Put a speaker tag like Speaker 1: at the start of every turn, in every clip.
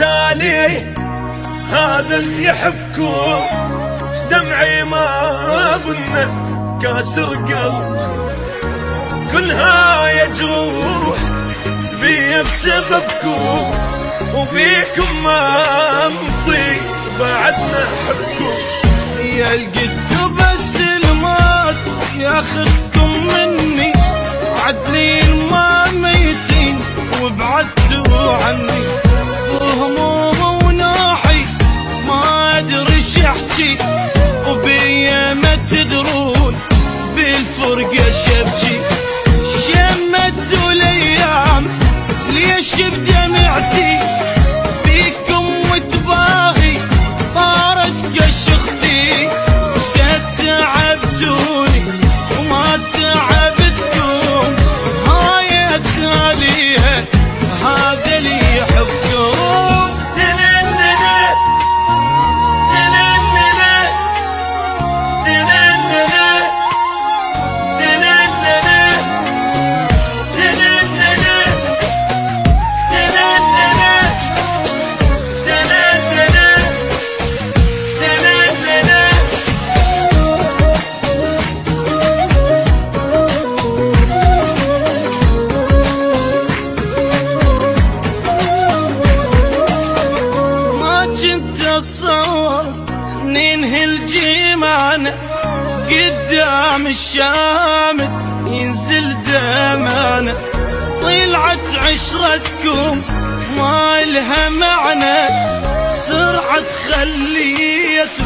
Speaker 1: تالي هذا اللي يحبكم دمعي ما أظنه كاسر قلب كلها يجروح بي بسببكم وبيكم ما نطي بعدنا حبكم
Speaker 2: يا القدو بس الموت ياخذكم مني عدلين ما ميتين وبعدتوا عني وهموم وناحي ما ادري احكي وبيا ما تدرون بالفرقه شبكي شمتوا الايام ليش بدمعتي فيكم وتباهي صارت كشختي قد تعبتوني وما تعبتكم هاي التاليها هذا اللي يحبكم اتصور ننهي الجيمان قدام الشامت ينزل دمانا طلعت عشرتكم ما لها معنى سرعة خليته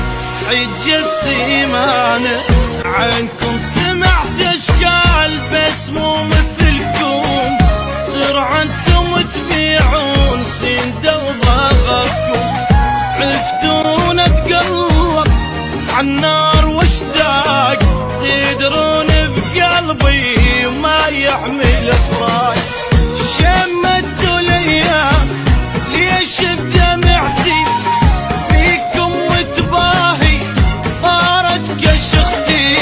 Speaker 2: حج السيمانة عنكم سمعت اشكال بس مو مثلكم سرعة انتم تبيعون سندة وضغطكم عرفتون اتقلب عالنار واشتاق تدرون بقلبي ما يحمل فراق شمتوا الايام ليش بدمعتي فيكم وتباهي صارت كشختي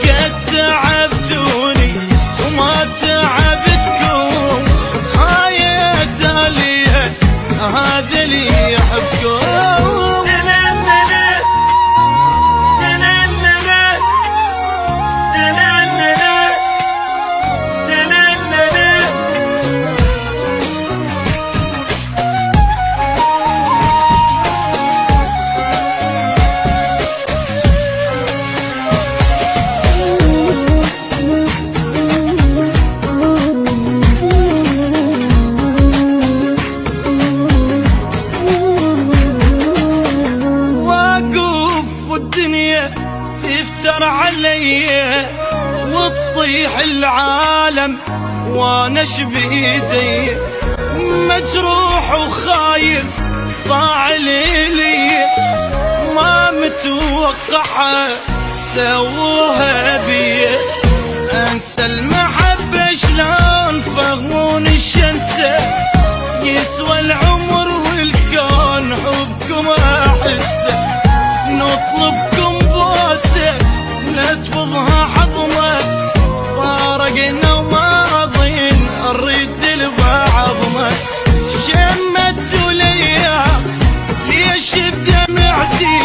Speaker 2: شقد تعبتوني وما تعبتكم هاي التاليها هذا اللي يحبكم الدنيا تفتر علي وتطيح العالم وانا شبيدي مجروح وخايف ضاع لي ما متوقعه سووها بي انسى المحبه شلون فهمون الشمسه يسوى العمر والكون حبكم احسه نطلبكم بوسه نتفضها حضمه تفارقنا وماضين نريد لبعضنا شمتوا الايام ليش بدمعتي